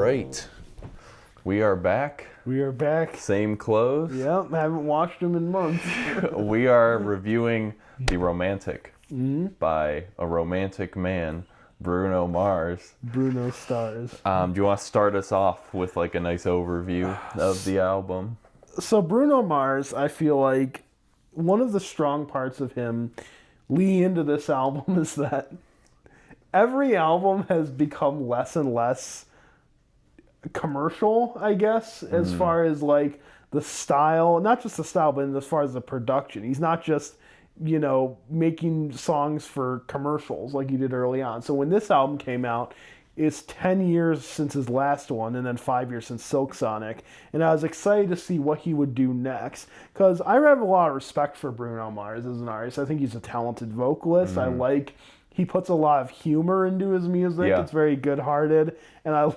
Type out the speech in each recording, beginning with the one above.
right. We are back. We are back. Same clothes. Yep, I haven't washed them in months. We are reviewing The Romantic by a romantic man, Bruno Mars. Bruno stars. Do you want to start us off with like a nice overview of the album? So Bruno Mars, I feel like one of the strong parts of him leading into this album is that every album has become less and less commercial, I guess, as far as like the style, not just the style, but as far as the production. He's not just, making songs for commercials like he did early on. So when this album came out, it's 10 years since his last one, and then 5 years since Silk Sonic. And I was excited to see what he would do next, because I have a lot of respect for Bruno Mars as an artist. I think he's a talented vocalist. He puts a lot of humor into his music. Yeah. It's very good-hearted, and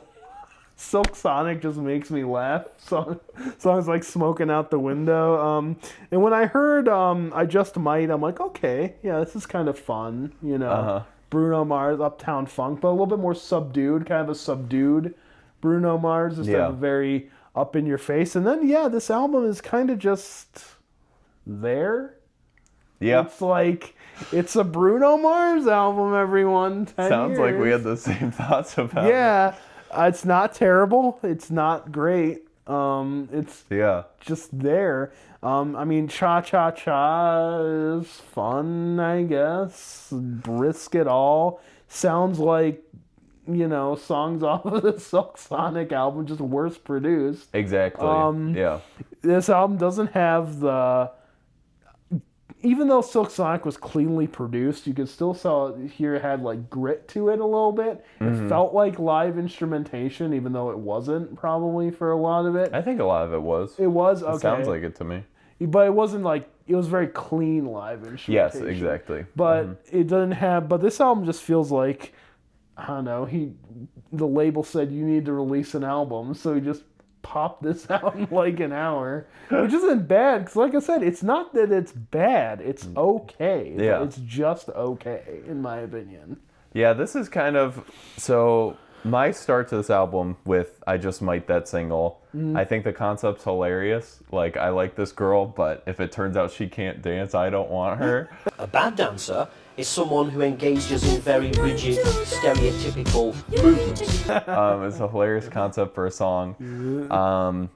Silk Sonic just makes me laugh. Songs like Smoking Out the Window. And when I heard I Just Might, I'm like, okay, yeah, this is kind of fun, Bruno Mars, Uptown Funk, but a little bit more subdued, kind of a subdued Bruno Mars instead of very up in your face. And then, this album is kind of just there. Yeah. It's like, it's a Bruno Mars album, everyone. Sounds like we had the same thoughts about it. Yeah. It's not terrible. It's not great. It's just there. Cha Cha Cha is fun, I guess. Brisk It All sounds like, songs off of the Silk Sonic album, just worse produced. Exactly. This album doesn't have even though Silk Sonic was cleanly produced, you could still hear it had like grit to it a little bit. It felt like live instrumentation, even though it wasn't probably for a lot of it. I think a lot of it was. It was? Okay. It sounds like it to me. But it wasn't like, it was very clean live instrumentation. Yes, exactly. But it doesn't have, but this album just feels like, I don't know, the label said you need to release an album, so he just popped this out in like an hour, which isn't bad, because like I said, it's not that it's bad, it's okay. Yeah. It's just okay, in my opinion. Yeah, this is kind of, so my start to this album with I Just Might, that single, I think the concept's hilarious. Like, I like this girl, but if it turns out she can't dance, I don't want her. A bad dancer is someone who engages in very rigid, stereotypical movements. It's a hilarious concept for a song.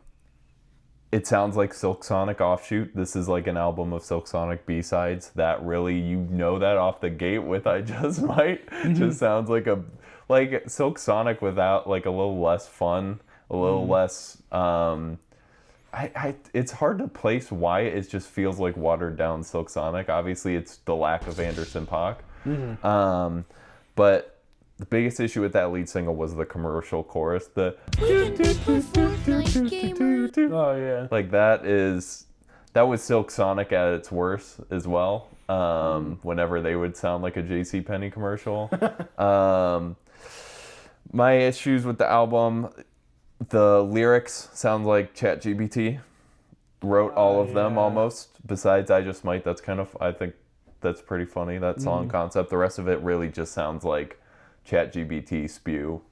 It sounds like Silk Sonic offshoot. This is like an album of Silk Sonic B-sides that really, that off the gate with I Just Might. Just sounds like Silk Sonic without like a little less fun, a little less... it's hard to place why it just feels like watered down Silk Sonic. Obviously, it's the lack of Anderson .Paak. But the biggest issue with that lead single was the commercial chorus. The Oh, yeah. like that was Silk Sonic at its worst as well. Whenever they would sound like a JCPenney commercial. My issues with the album, the lyrics sound like ChatGPT wrote all of them almost. Besides I Just Might, I think that's pretty funny, that song concept. The rest of it really just sounds like ChatGPT spew.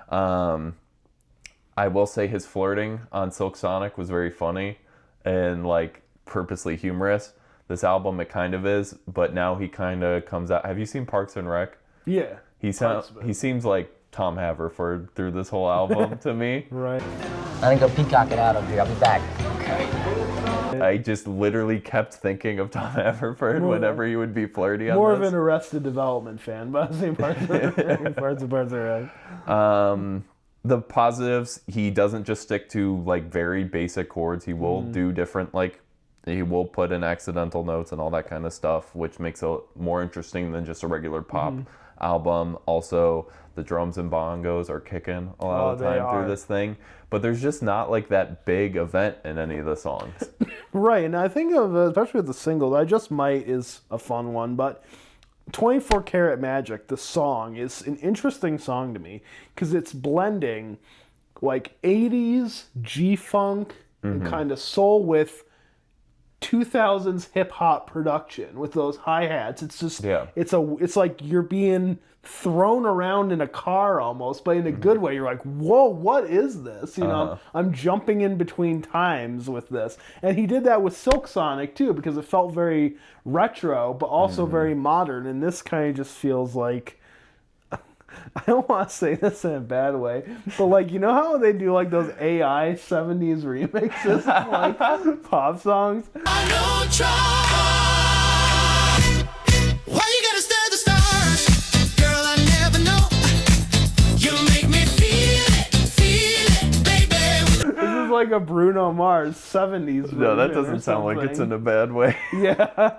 I will say his flirting on Silk Sonic was very funny and like purposely humorous. This album, it kind of is, but now he kind of comes out. Have you seen Parks and Rec? Yeah. He seems like Tom Haverford through this whole album to me. Right. I think I'll peacock it out of here. I'll be back. Okay. I just literally kept thinking of Tom Haverford whenever he would be flirty on More this. of an Arrested Development fan, but I've seen Parts of Rec. The positives, he doesn't just stick to like very basic chords. He will do different, like he will put in accidental notes and all that kind of stuff, which makes it more interesting than just a regular pop album. Also, the drums and bongos are kicking a lot of the time through this thing, but there's just not like that big event in any of the songs. Right, and I think of, especially with the single, I Just Might is a fun one, but 24 Karat Magic, the song, is an interesting song to me because it's blending like 80s G-funk and kind of soul with 2000s hip hop production with those hi-hats. It's just Yeah. it's like you're being thrown around in a car almost, but in a good way. You're like, whoa, what is this? You know, I'm jumping in between times with this. And he did that with Silk Sonic too, because it felt very retro, but also very modern. And this kind of just feels like, I don't want to say this in a bad way, but like, you know how they do like those AI 70s remixes of like pop songs? I don't try. Why you gotta stare the stars? Girl, I never know. You make me feel it, baby. This is like a Bruno Mars 70s No, that version or doesn't sound like it's in something. a bad way. Yeah.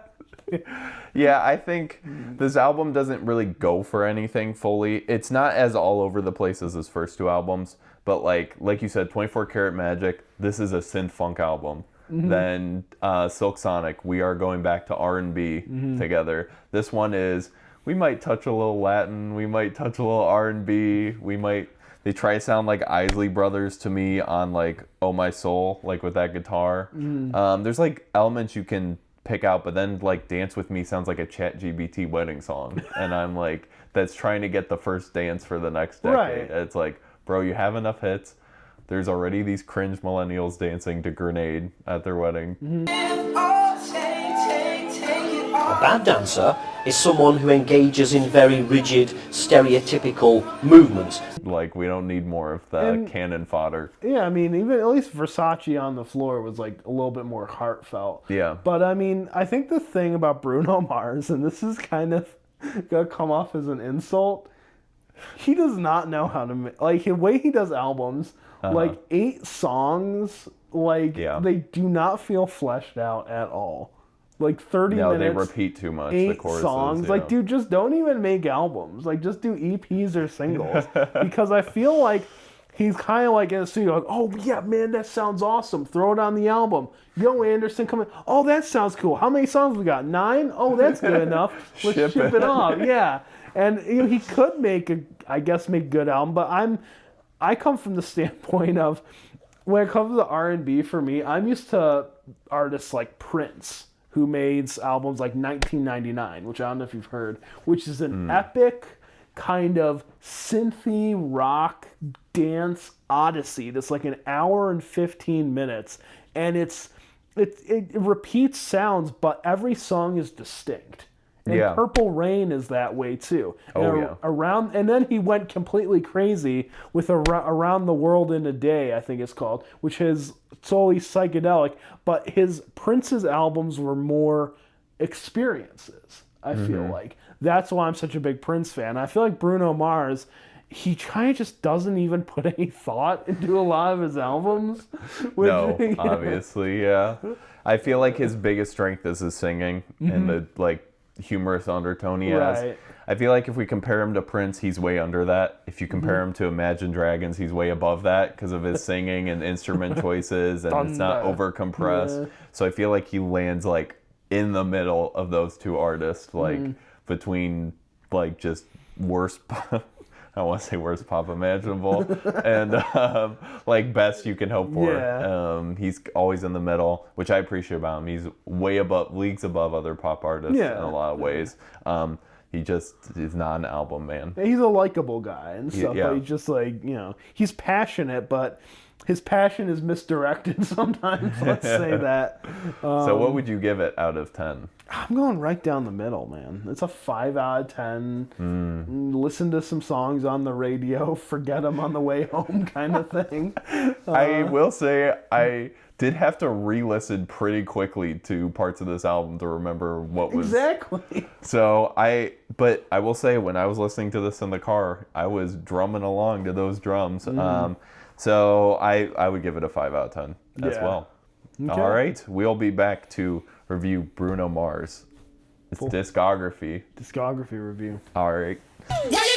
Yeah, I think this album doesn't really go for anything fully. It's not as all over the place as his first two albums, but like you said, 24 Karat Magic, this is a synth funk album. Then Silk Sonic, we are going back to R&B together. This one is, we might touch a little Latin, we might touch a little R&B, they try to sound like Isley Brothers to me on like Oh My Soul, like with that guitar. There's like elements you can pick out, but then like Dance With Me sounds like a ChatGPT wedding song. And I'm like, that's trying to get the first dance for the next decade. Right. It's like, bro, you have enough hits. There's already these cringe millennials dancing to Grenade at their wedding. A bad dancer is someone who engages in very rigid, stereotypical movements. Like, we don't need more of the And- cannon fodder. Yeah, I mean, even at least Versace on the Floor was like a little bit more heartfelt. Yeah. But I mean, I think the thing about Bruno Mars, and this is kind of gonna come off as an insult, he does not know how to like the way he does albums. Like 8 songs, like Yeah. they do not feel fleshed out at all. Like 30 No, they minutes. repeat too much, the 8 choruses. songs. Yeah. Like, dude, just don't even make albums. Like, just do EPs or singles. Because I feel like he's kind of like in the studio, like, oh, yeah, man, that sounds awesome. Throw it on the album. Yo, Anderson, come in. Oh, that sounds cool. How many songs we got? 9? Oh, that's good enough. Let's Ship ship it. it off. Yeah. And you know, he could make a good album, but I come from the standpoint of, when it comes to R&B for me, I'm used to artists like Prince, who made albums like 1999, which I don't know if you've heard, which is an epic kind of synthy rock dance odyssey that's like an hour and 15 minutes, and it repeats sounds, but every song is distinct. And Yeah. Purple Rain is that way too. Oh, And yeah. and then he went completely crazy with Around the World in a Day, I think it's called, which is solely psychedelic. But Prince's albums were more experiences. I feel like that's why I'm such a big Prince fan. I feel like Bruno Mars, he kind of just doesn't even put any thought into a lot of his albums. Which, No, you know, obviously, yeah. I feel like his biggest strength is his singing and the like humorous undertone he has. Right. I feel like if we compare him to Prince, he's way under that. If you compare him to Imagine Dragons, he's way above that because of his singing and instrument choices, and it's not Thunder. over compressed. Yeah. So I feel like he lands like in the middle of those two artists, like between like just worst. I want to say worst pop imaginable, and like best you can hope for. Yeah. He's always in the middle, which I appreciate about him. He's way above, leagues above other pop artists in Yeah. a lot of ways. He just is not an album man. He's a likable guy and stuff, yeah. but he's just like, you know, he's passionate, but his passion is misdirected sometimes. Let's say that. So what would you give it out of 10? I'm going right down the middle, man. It's a 5 out of 10. Listen to some songs on the radio, forget them on the way home, kind of thing. I will say I did have to re-listen pretty quickly to parts of this album to remember what was Exactly. So but I will say when I was listening to this in the car, I was drumming along to those drums. So I would give it a 5 out of 10 as Yeah. well. Okay. All right, we'll be back to review Bruno Mars. It's discography. Discography review. All right. Why